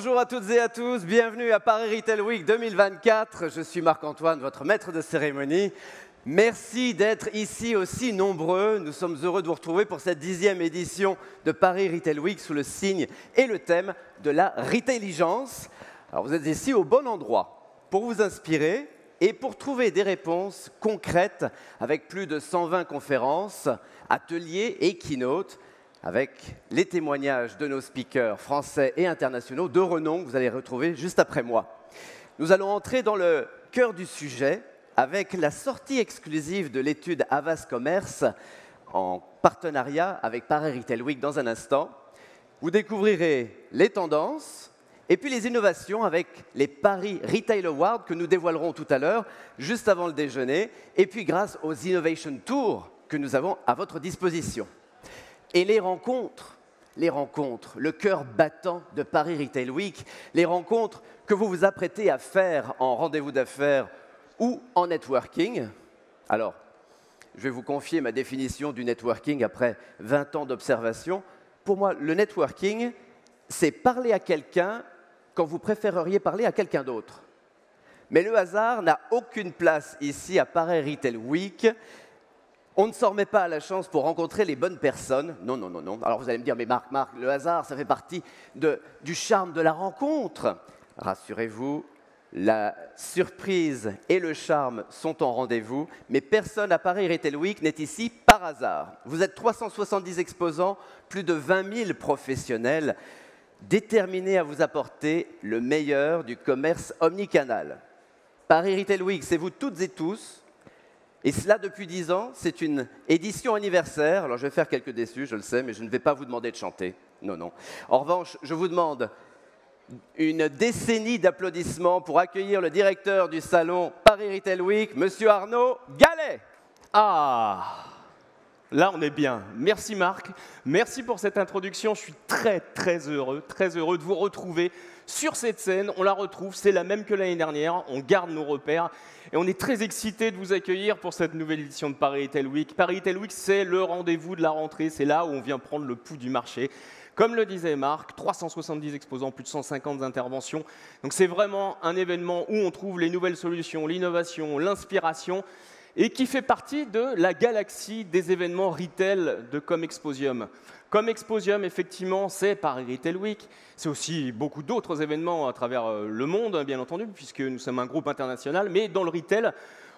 Bonjour à toutes et à tous, bienvenue à Paris Retail Week 2024. Je suis Marc-Antoine, votre maître de cérémonie. Merci d'être ici aussi nombreux. Nous sommes heureux de vous retrouver pour cette 10e édition de Paris Retail Week sous le signe et le thème de la retailigence. Alors vous êtes ici au bon endroit pour vous inspirer et pour trouver des réponses concrètes avec plus de 120 conférences, ateliers et keynotes, avec les témoignages de nos speakers français et internationaux de renom que vous allez retrouver juste après moi. Nous allons entrer dans le cœur du sujet avec la sortie exclusive de l'étude Havas Commerce en partenariat avec Paris Retail Week dans un instant. Vous découvrirez les tendances et puis les innovations avec les Paris Retail Awards que nous dévoilerons tout à l'heure, juste avant le déjeuner, et puis grâce aux Innovation Tours que nous avons à votre disposition. Et les rencontres, le cœur battant de Paris Retail Week, les rencontres que vous vous apprêtez à faire en rendez-vous d'affaires ou en networking. Alors, je vais vous confier ma définition du networking après 20 ans d'observation. Pour moi, le networking, c'est parler à quelqu'un quand vous préféreriez parler à quelqu'un d'autre. Mais le hasard n'a aucune place ici à Paris Retail Week. On ne s'en remet pas à la chance pour rencontrer les bonnes personnes. Non, non, non, non. Alors vous allez me dire, mais Marc, le hasard, ça fait partie du charme de la rencontre. Rassurez-vous, la surprise et le charme sont en rendez-vous, mais personne à Paris Retail Week n'est ici par hasard. Vous êtes 370 exposants, plus de 20 000 professionnels, déterminés à vous apporter le meilleur du commerce omnicanal. Paris Retail Week, c'est vous toutes et tous. Et cela depuis 10 ans, c'est une édition anniversaire. Alors je vais faire quelques déçus, je le sais, mais je ne vais pas vous demander de chanter. Non, non. En revanche, je vous demande une décennie d'applaudissements pour accueillir le directeur du salon Paris Retail Week, Monsieur Arnaud Gallet. Ah, là on est bien. Merci Marc, merci pour cette introduction. Je suis très heureux de vous retrouver sur cette scène. On la retrouve, c'est la même que l'année dernière. On garde nos repères et on est très excités de vous accueillir pour cette nouvelle édition de Paris Retail Week. Paris Retail Week, c'est le rendez-vous de la rentrée. C'est là où on vient prendre le pouls du marché. Comme le disait Marc, 370 exposants, plus de 150 interventions. Donc c'est vraiment un événement où on trouve les nouvelles solutions, l'innovation, l'inspiration, et qui fait partie de la galaxie des événements retail de Comexposium. Comexposium, effectivement, c'est Paris Retail Week. C'est aussi beaucoup d'autres événements à travers le monde, bien entendu, puisque nous sommes un groupe international. Mais dans le retail,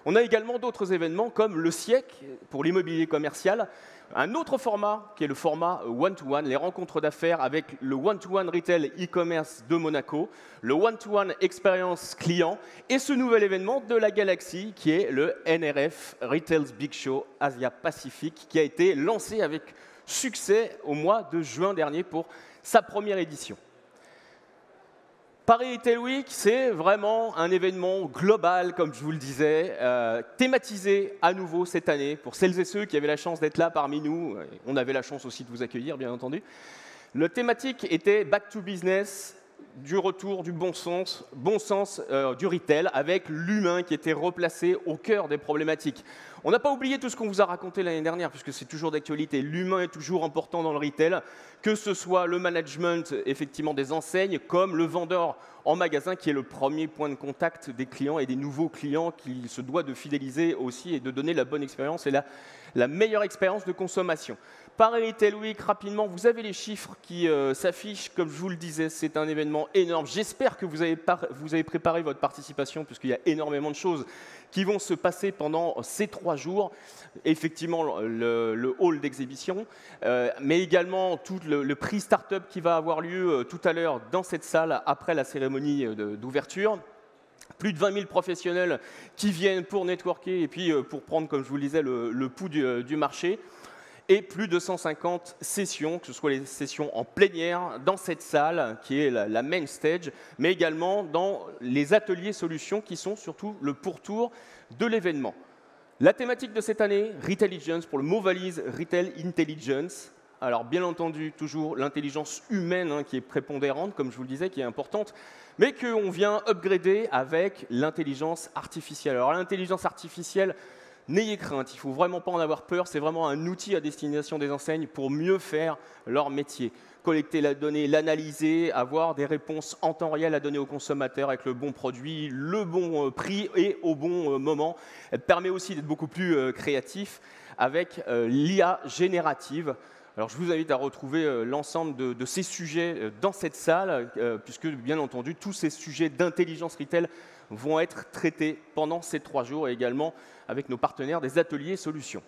on a également d'autres événements comme le SIEC pour l'immobilier commercial, un autre format qui est le format one-to-one, les rencontres d'affaires avec le one-to-one retail e-commerce de Monaco, le one-to-one expérience client et ce nouvel événement de la galaxie qui est le NRF Retail's Big Show Asia Pacific qui a été lancé avec succès au mois de juin dernier pour sa première édition. Paris Retail Week, c'est vraiment un événement global, comme je vous le disais, thématisé à nouveau cette année. Pour celles et ceux qui avaient la chance d'être là parmi nous, on avait la chance aussi de vous accueillir, bien entendu. Le thématique était Back to Business, du retour du bon sens du retail, avec l'humain qui était replacé au cœur des problématiques. On n'a pas oublié tout ce qu'on vous a raconté l'année dernière, puisque c'est toujours d'actualité. L'humain est toujours important dans le retail, que ce soit le management effectivement des enseignes, comme le vendeur en magasin, qui est le premier point de contact des clients et des nouveaux clients qu'il se doit de fidéliser aussi et de donner la bonne expérience et la meilleure expérience de consommation. Paris Retail Week, rapidement, vous avez les chiffres qui s'affichent. Comme je vous le disais, c'est un événement énorme. J'espère que vous avez préparé votre participation, puisqu'il y a énormément de choses qui vont se passer pendant ces 3 jours. Effectivement, le hall d'exhibition, mais également tout le prix Startup qui va avoir lieu tout à l'heure dans cette salle après la cérémonie d'ouverture. Plus de 20 000 professionnels qui viennent pour networker et puis pour prendre, comme je vous le disais, le pouls du marché. Et plus de 150 sessions, que ce soit les sessions en plénière dans cette salle qui est la main stage, mais également dans les ateliers solutions qui sont surtout le pourtour de l'événement. La thématique de cette année, Retailigence, pour le mot valise, Retail Intelligence. Alors bien entendu, toujours l'intelligence humaine qui est prépondérante, comme je vous le disais, qui est importante, mais qu'on vient upgrader avec l'intelligence artificielle. Alors l'intelligence artificielle, N'ayez crainte, il ne faut vraiment pas en avoir peur, c'est vraiment un outil à destination des enseignes pour mieux faire leur métier. Collecter la donnée, l'analyser, avoir des réponses en temps réel à donner aux consommateurs avec le bon produit, le bon prix et au bon moment. Elle permet aussi d'être beaucoup plus créatif avec l'IA générative. Alors, je vous invite à retrouver l'ensemble de ces sujets dans cette salle, puisque, bien entendu, tous ces sujets d'intelligence retail vont être traités pendant ces 3 jours et également avec nos partenaires des ateliers solutions.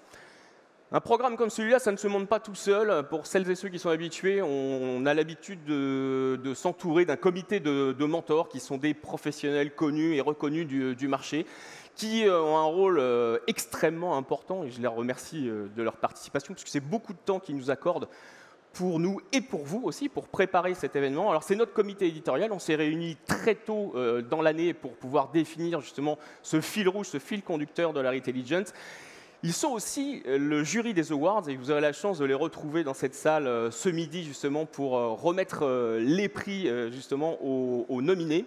Un programme comme celui-là, ça ne se monte pas tout seul. Pour celles et ceux qui sont habitués, on a l'habitude de s'entourer d'un comité de mentors qui sont des professionnels connus et reconnus du marché, qui ont un rôle extrêmement important, et je les remercie de leur participation, parce que c'est beaucoup de temps qu'ils nous accordent pour nous et pour vous aussi, pour préparer cet événement. Alors c'est notre comité éditorial, on s'est réunis très tôt dans l'année pour pouvoir définir justement ce fil rouge, ce fil conducteur de la Retailligence. Ils sont aussi le jury des awards, et vous avez la chance de les retrouver dans cette salle ce midi justement pour remettre les prix justement aux nominés.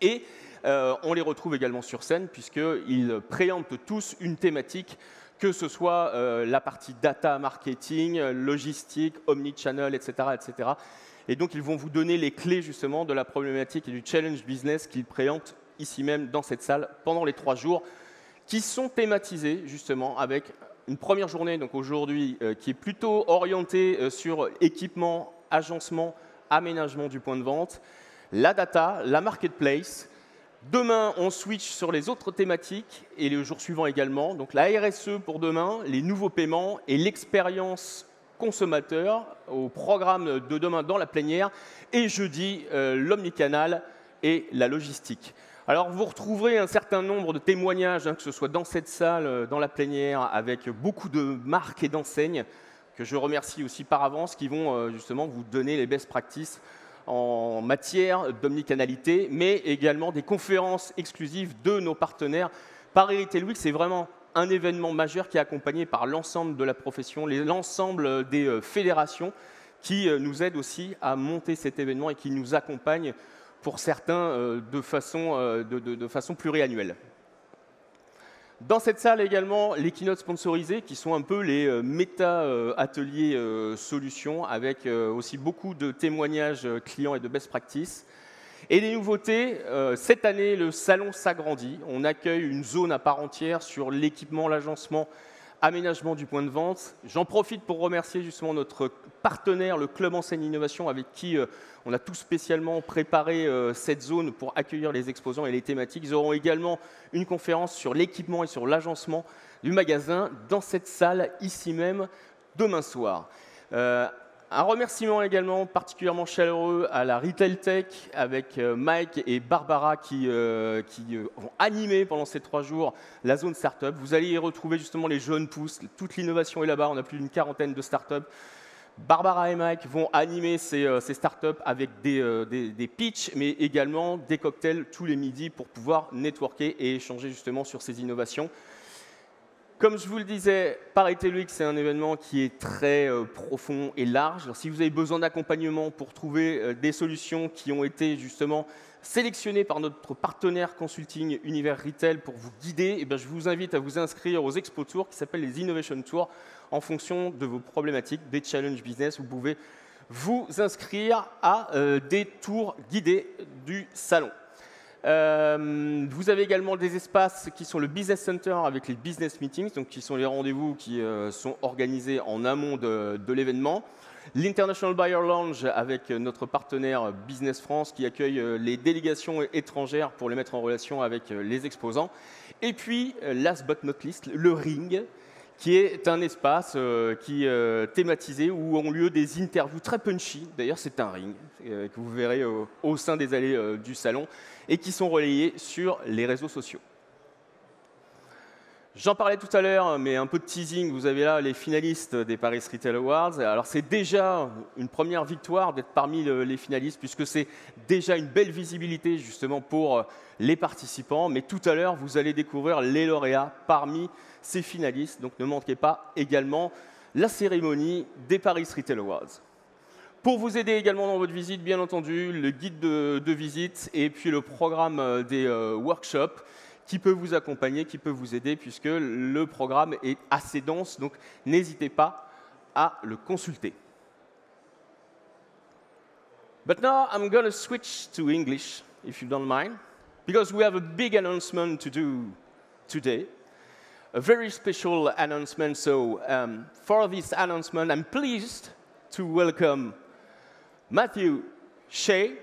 Et on les retrouve également sur scène puisqu'ils préemptent tous une thématique, que ce soit la partie data, marketing, logistique, omnichannel, etc., etc. Et donc, ils vont vous donner les clés justement de la problématique et du challenge business qu'ils préemptent ici même dans cette salle pendant les 3 jours, qui sont thématisés justement avec une première journée, donc aujourd'hui, qui est plutôt orientée sur équipement, agencement, aménagement du point de vente, la data, la marketplace. Demain, on switch sur les autres thématiques et le jour suivant également. Donc la RSE pour demain, les nouveaux paiements et l'expérience consommateur au programme de demain dans la plénière. Et jeudi, l'omnicanal et la logistique. Alors vous retrouverez un certain nombre de témoignages, que ce soit dans cette salle, dans la plénière, avec beaucoup de marques et d'enseignes, que je remercie aussi par avance, qui vont justement vous donner les best practices en matière d'omnicanalité, mais également des conférences exclusives de nos partenaires. Paris Retail Week, c'est vraiment un événement majeur qui est accompagné par l'ensemble de la profession, l'ensemble des fédérations qui nous aident aussi à monter cet événement et qui nous accompagnent pour certains de façon pluriannuelle. Dans cette salle également, les keynotes sponsorisées qui sont un peu les méta-ateliers solutions avec aussi beaucoup de témoignages clients et de best practice. Et les nouveautés, cette année, le salon s'agrandit. On accueille une zone à part entière sur l'équipement, l'agencement, aménagement du point de vente. J'en profite pour remercier justement notre partenaire, le Club Enseigne Innovation, avec qui on a tout spécialement préparé cette zone pour accueillir les exposants et les thématiques. Ils auront également une conférence sur l'équipement et sur l'agencement du magasin dans cette salle, ici même, demain soir. Un remerciement également particulièrement chaleureux à la Retail Tech avec Mike et Barbara qui ont animé pendant ces 3 jours la zone startup. Vous allez y retrouver justement les jeunes pousses, toute l'innovation est là-bas, on a plus d'une 40aine de startups. Barbara et Mike vont animer ces startups avec des pitchs, mais également des cocktails tous les midis pour pouvoir networker et échanger justement sur ces innovations. Comme je vous le disais, Paris Retail Week, c'est un événement qui est très profond et large. Alors, si vous avez besoin d'accompagnement pour trouver des solutions qui ont été justement sélectionnées par notre partenaire consulting Univers Retail pour vous guider, eh bien, je vous invite à vous inscrire aux Expo Tours qui s'appellent les Innovation Tours en fonction de vos problématiques, des challenges business. Vous pouvez vous inscrire à des tours guidés du salon. Vous avez également des espaces qui sont le Business Center avec les Business Meetings, donc qui sont les rendez-vous qui sont organisés en amont de l'événement. L'International Buyer Lounge avec notre partenaire Business France qui accueille les délégations étrangères pour les mettre en relation avec les exposants. Et puis, last but not least, le Ring, qui est un espace thématisé où ont lieu des interviews très punchy. D'ailleurs, c'est un ring que vous verrez au sein des allées du salon et qui sont relayés sur les réseaux sociaux. J'en parlais tout à l'heure, mais un peu de teasing. Vous avez là les finalistes des Paris Retail Awards. Alors, c'est déjà une première victoire d'être parmi les finalistes, puisque c'est déjà une belle visibilité justement pour les participants. Mais tout à l'heure, vous allez découvrir les lauréats parmi ces finalistes. Donc, ne manquez pas également la cérémonie des Paris Retail Awards. Pour vous aider également dans votre visite, bien entendu, le guide de visite et puis le programme des workshops qui peut vous accompagner, qui peut vous aider, puisque le programme est assez dense, donc n'hésitez pas à le consulter. But now I'm going to switch to English, if you don't mind, because we have a big announcement to do today, a very special announcement. So for this announcement, I'm pleased to welcome Matthew Shea,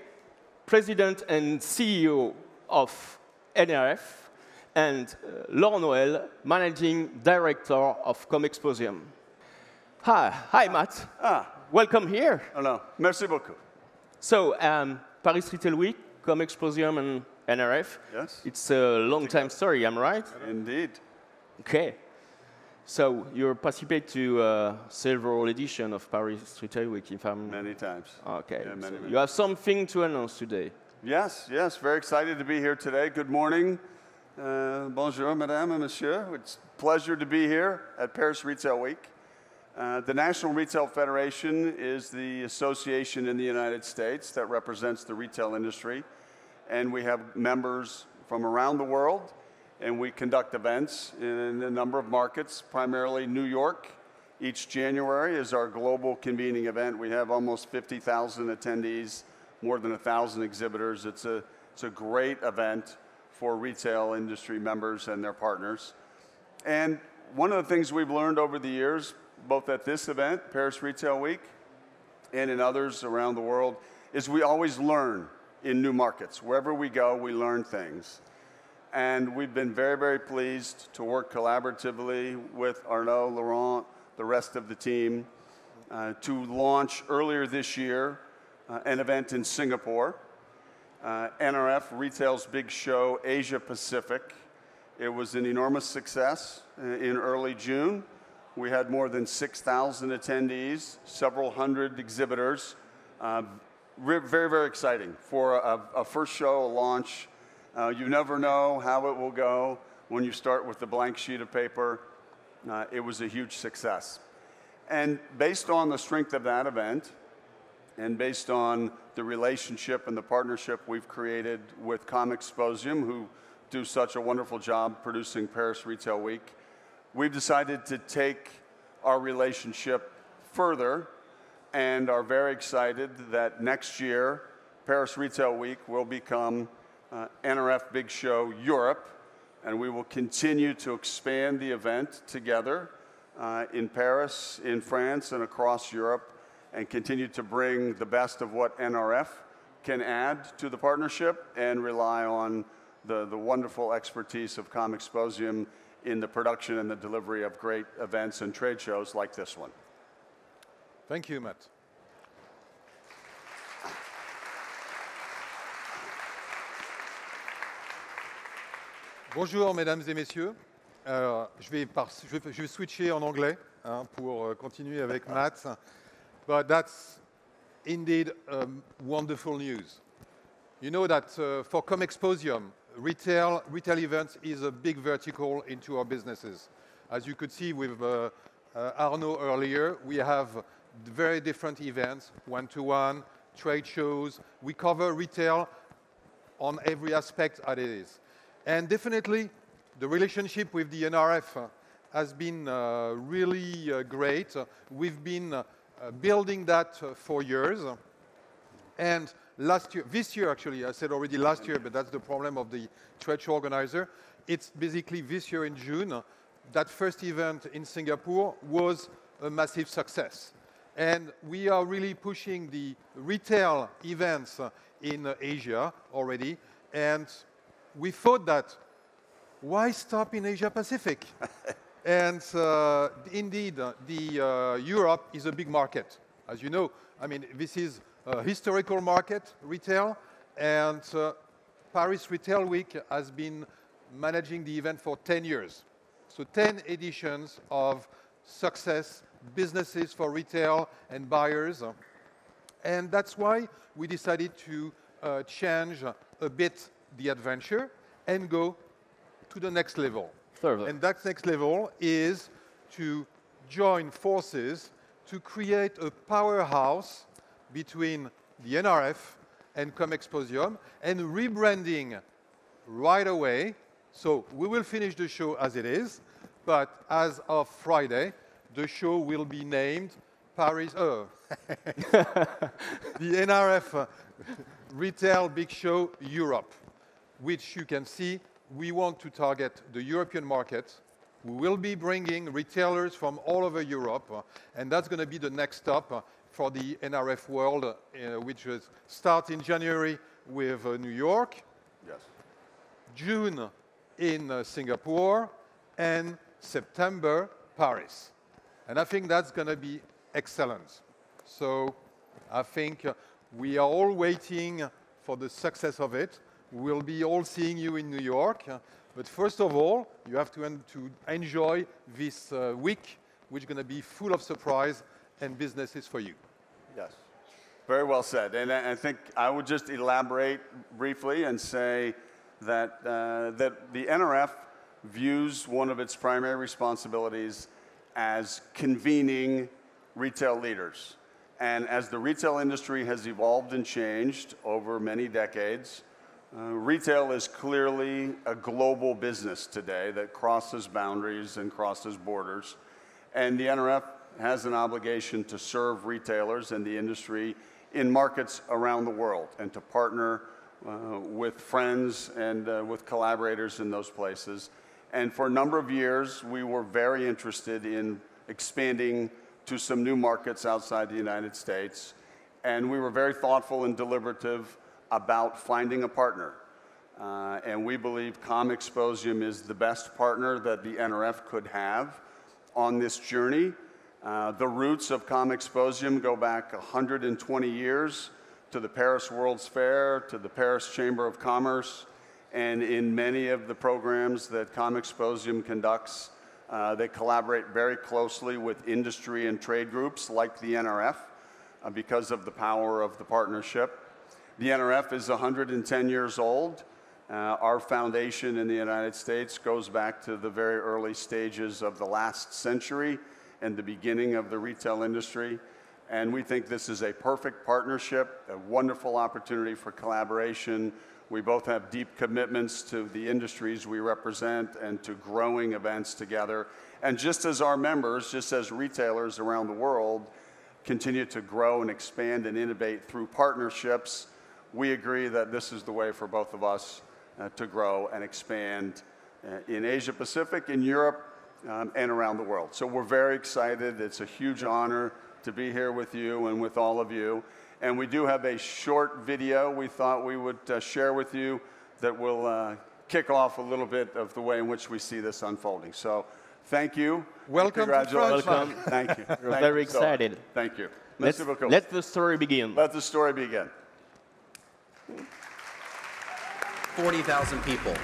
President and CEO of NRF, and Laurent Noël, Managing Director of Comexposium. Hi, Matt. Welcome here. Hello. Merci beaucoup. So, Paris Retail Week, Comexposium, and NRF. Yes. It's a long time story, am I right? Indeed. Okay. So, you participate to several editions of Paris Retail Week, if I'm... Many times. Okay. Yeah, many, So many. you have something to announce today. Yes, very excited to be here today. Good morning. Bonjour, madame and monsieur. It's a pleasure to be here at Paris Retail Week. The National Retail Federation is the association in the United States that represents the retail industry. And we have members from around the world, and we conduct events in a number of markets, primarily New York. Each January is our global convening event. We have almost 50,000 attendees, more than 1,000 exhibitors. It's a great event for retail industry members and their partners. And one of the things we've learned over the years, both at this event, Paris Retail Week, and in others around the world, is we always learn in new markets. Wherever we go, we learn things. And we've been very, very pleased to work collaboratively with Arnaud, Laurent, the rest of the team, to launch earlier this year an event in Singapore, NRF Retail's big show, Asia Pacific. It was an enormous success in early June. We had more than 6,000 attendees, several hundred exhibitors. Very, very exciting for a first show, a launch. You never know how it will go when you start with a blank sheet of paper. It was a huge success. And based on the strength of that event, and based on the relationship and the partnership we've created with Comexposium, who do such a wonderful job producing Paris Retail Week, we've decided to take our relationship further and are very excited that next year, Paris Retail Week will become NRF Big Show Europe, and we will continue to expand the event together in Paris, in France, and across Europe, and continue to bring the best of what NRF can add to the partnership and rely on the wonderful expertise of Comexposium in the production and the delivery of great events and trade shows like this one. Thank you, Matt. Bonjour, mesdames et messieurs. Je vais switcher en anglais pour continuer avec Matt. But that's indeed wonderful news. You know that for Comexposium, retail events is a big vertical into our businesses. As you could see with Arnaud earlier, we have very different events, one-to-one, trade shows. We cover retail on every aspect as it is. And definitely, the relationship with the NRF has been really great. We've been building that for years. And this year actually, I said already last year, but that's the problem of the trade show organizer. It's basically this year in June, that first event in Singapore was a massive success. And we are really pushing the retail events in Asia already. And we thought that, why stop in Asia Pacific? And indeed, Europe is a big market. As you know, I mean, this is a historical market, retail, and Paris Retail Week has been managing the event for 10 years. So 10 editions of success, businesses for retail and buyers. And that's why we decided to change a bit the adventure and go to the next level. Further. And that next level is to join forces to create a powerhouse between the NRF and Comexposium, and rebranding right away So we will finish the show as it is, but as of Friday, the show will be named Paris, the NRF Retail Big Show Europe, which you can see we want to target the European market. We will be bringing retailers from all over Europe, and that's going to be the next stop for the NRF World, which will start in January with New York, Yes. June in Singapore, and September, Paris. And I think that's going to be excellent. So I think we are all waiting for the success of it. We'll be all seeing you in New York. But first of all, you have to enjoy this week, which is going to be full of surprise and businesses for you. Yes. Very well said. And I think I would just elaborate briefly and say that, that the NRF views one of its primary responsibilities as convening retail leaders. And as the retail industry has evolved and changed over many decades, retail is clearly a global business today that crosses boundaries and crosses borders. And the NRF has an obligation to serve retailers and the industry in markets around the world and to partner with friends and with collaborators in those places. And for a number of years, we were very interested in expanding to some new markets outside the United States. And we were very thoughtful and deliberative about finding a partner. And we believe ComExposium is the best partner that the NRF could have on this journey. The roots of ComExposium go back 120 years to the Paris World's Fair, to the Paris Chamber of Commerce, and in many of the programs that ComExposium conducts, they collaborate very closely with industry and trade groups like the NRF because of the power of the partnership. The NRF is 110 years old. Our foundation in the United States goes back to the very early stages of the last century and the beginning of the retail industry. And we think this is a perfect partnership, a wonderful opportunity for collaboration. We both have deep commitments to the industries we represent and to growing events together. And just as our members, just as retailers around the world continue to grow and expand and innovate through partnerships, we agree that this is the way for both of us to grow and expand in Asia Pacific, in Europe, and around the world. So we're very excited. It's a huge honor to be here with you and with all of you. And we do have a short video we thought we would share with you that will kick off a little bit of the way in which we see this unfolding. So thank you. Welcome to Congratulations. Welcome. Thank you. We're Thank very you so excited. much. Thank you. Let the story begin. Let the story begin. 40,000 people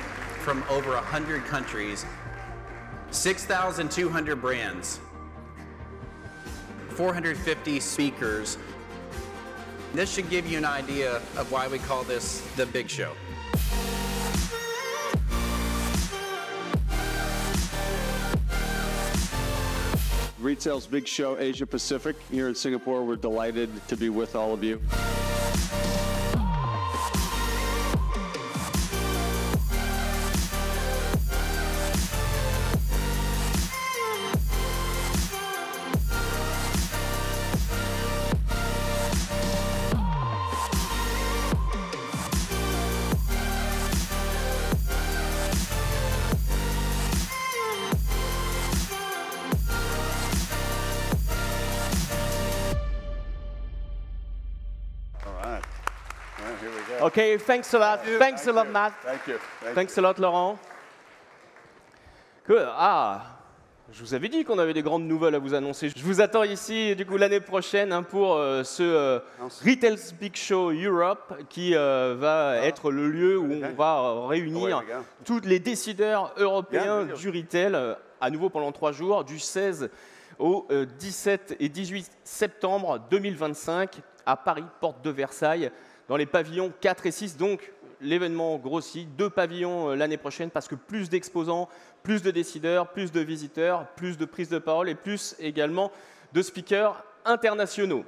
from over 100 countries, 6,200 brands, 450 speakers. This should give you an idea of why we call this the Big Show. Retail's Big Show Asia Pacific here in Singapore. We're delighted to be with all of you. Okay, thanks a lot. Thanks a lot, Matt. Thank you. Thanks a lot, Laurent. Good. Ah, je vous avais dit qu'on avait des grandes nouvelles à vous annoncer. Je vous attends ici, du coup, l'année prochaine pour ce Retail's Big Show Europe qui va être le lieu où on va réunir tous les décideurs européens du retail à nouveau pendant 3 jours, du 16 au 17 et 18 septembre 2025 à Paris, porte de Versailles, dans les pavillons 4 et 6. Donc, l'événement grossit, 2 pavillons l'année prochaine parce que plus d'exposants, plus de décideurs, plus de visiteurs, plus de prises de parole et plus également de speakers internationaux.